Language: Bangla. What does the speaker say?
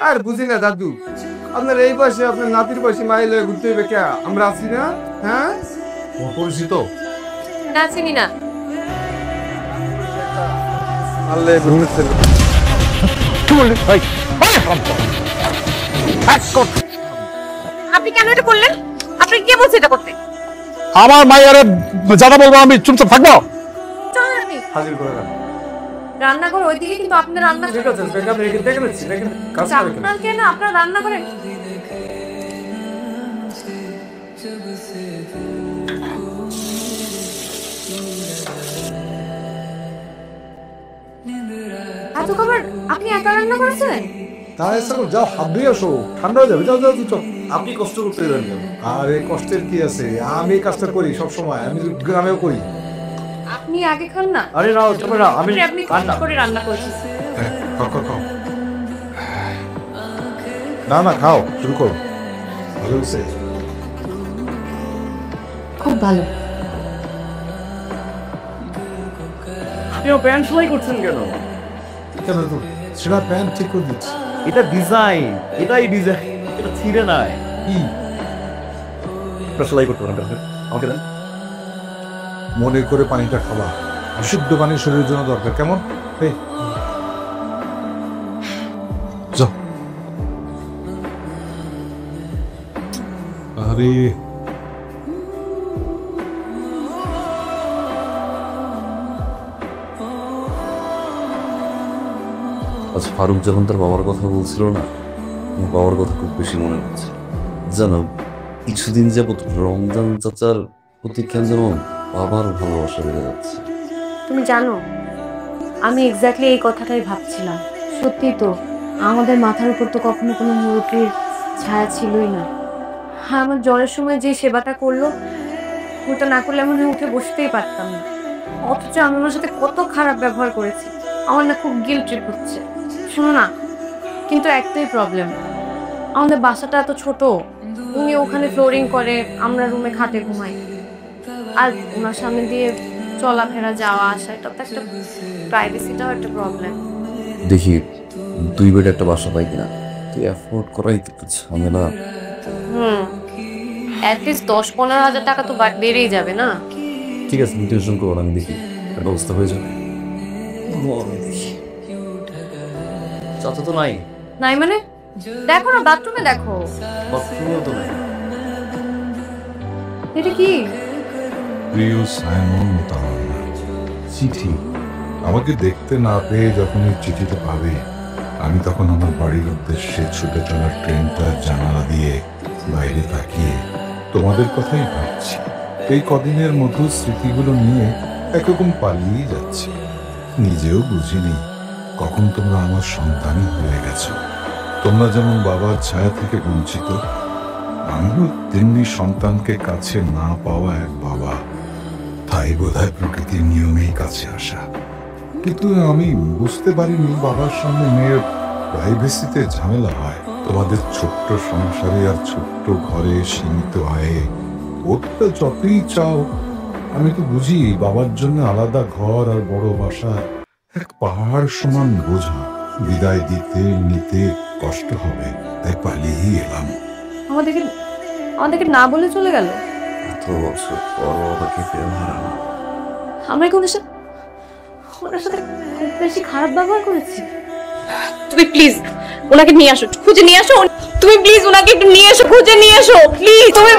আর বুঝি না দাদু, আপনার এই বয়সে আপনার নাতির বয়সে মাইল হয়ে ঘুরতে হবে কে? আমরা আছি না? হ্যাঁ, পরিচিত না, চিনি না। আল্লাহ ঘুরতেছেন। আপনি কেন এটা করলেন? আপনি কে বলছে এটা করতে? আমার মাইয়ারে যারা বলবো আমি চুপচাপ থাকবো? চলেন আপনি হাজির করে রাখ। রান্নাঘর ওইদিকে, কিন্তু আপনার রান্না ঠিক আছে, আমি রেখে দেখে নিচ্ছি, দেখেন কাজ করে কেন। আপনার কেন আপনার রান্না করেন? এত খাবার আপনি একা রান্না করেছেন? তাই স্যার যাও, হাত ধুয়ে আসো, ঠান্ডা হয়ে যাবে। যাও যাও চল। আপনি কষ্ট করতে দেন। আরে কষ্টের কি আছে, আমি এই কাজটা করি সব সময়, আমি গ্রামেও করি। আপনি আগে খান না। আরে না, আমি আপনি কষ্ট করে রান্না করেছেন। খাও। না না, খাও, শুরু করো। ভালো হয়েছে? খুব ভালো। আপনি প্যান্ট সেলাই করছেন কেন? কেন তো সেটা প্যান্ট ঠিক করে দিচ্ছি। এটা ডিজাইন, এটাই ডিজাইন, এটা ছিঁড়ে নাই। কি সেলাই করতে পারেন আমাকে দেন। মনে করে পানিটা খাওয়া, বিশুদ্ধ পানি শরীরের জন্য দরকার। কেমন? এই যাও। আরে আচ্ছা, ফারুক যখন তার বাবার কথা বলছিল না, বাবার কথা খুব বেশি মনে হচ্ছে। জানো, কিছুদিন যাবত রমজান চাচার প্রতি কেন যেন বাবার ভালোবাসা বেড়ে যাচ্ছে। তুমি জানো, আমি এক্স্যাক্টলি এই কথাটাই ভাবছিলাম। সত্যি তো, আমাদের মাথার উপর তো কখনো কোনো মুরব্বির ছায়া ছিলই না। হ্যাঁ, আমার জ্বরের সময় যে সেবাটা করলো, ওটা না করলে আমি উঠে বসতেই পারতাম না। অথচ আমি ওনার সাথে কত খারাপ ব্যবহার করেছি। আমার না খুব গিল্ট ট্রিপ হচ্ছে। শোনো না, কিন্তু একটাই প্রবলেম, আমাদের বাসাটা এত ছোট। উনি ওখানে ফ্লোরিং করে, আমরা রুমে খাটে ঘুমাই। আর ওনার সামনে দিয়ে চলাফেরা যাওয়া আসা, এটা তো একটা প্রাইভেসিটাও একটা প্রবলেম। দেখি 2 বেড একটা বাসা পাই কিনা। তুই অ্যাফোর্ড করাই তো একটু ঝামেলা। অ্যাটলিস্ট 10-15 হাজার টাকা তো বেড়েই যাবে না? ঠিক আছে, তুমি টেনশন করো না, আমি দেখি একটা ব্যবস্থা হয়ে যাবে। চাচা তো নাই। নাই মানে? দেখো না, বাথরুমে দেখো। বাথরুমেও তো নাই। এটা কি? প্রিয় সাইমন মোতাবান্না, চিঠি। আমাকে দেখতে না পেয়ে যখন এই চিঠিটা পাবে, আমি তখন আমার বাড়ির উদ্দেশ্যে ছুটে চলার ট্রেনটা জানালা দিয়ে বাইরে তাকিয়ে তোমাদের কথাই ভাবছি। এই কদিনের মধুর স্মৃতিগুলো নিয়ে একরকম পালিয়ে যাচ্ছি। নিজেও বুঝিনি কখন তোমরা আমার সন্তানই হয়ে গেছো। তোমরা যেমন বাবার ছায়া থেকে বঞ্চিত, আমিও তেমনি সন্তানকে কাছে না পাওয়া এক বাবা। তাই বোধহয় প্রকৃতির নিয়মেই কাছে আসা। কিন্তু আমি বুঝতে পারিনি বাবার সামনে মেয়ের প্রাইভেসিতে ঝামেলা হয়। তোমাদের ছোট্ট সংসারে আর ছোট্ট ঘরে সীমিত আয়ে ওটা যতই চাও, আমি তো বুঝি বাবার জন্য আলাদা ঘর আর বড় বাসা এক পাহাড় সমান বোঝা। বিদায় দিতে নিতে কষ্ট হবে, তাই পালিয়ে এলাম। আমাদেরকে না বলে চলে গেল। এত বছর পর বাবাকে ফের হারানো। আমরা কি ওনার সাথে খুব বেশি খারাপ ব্যবহার করেছি? তুমি প্লিজ ওনাকে নিয়ে আসো, খুঁজে নিয়ে আসো। তুমি প্লিজ ওনাকে একটু নিয়ে এসো, খুঁজে নিয়ে এসো প্লিজ। তুমি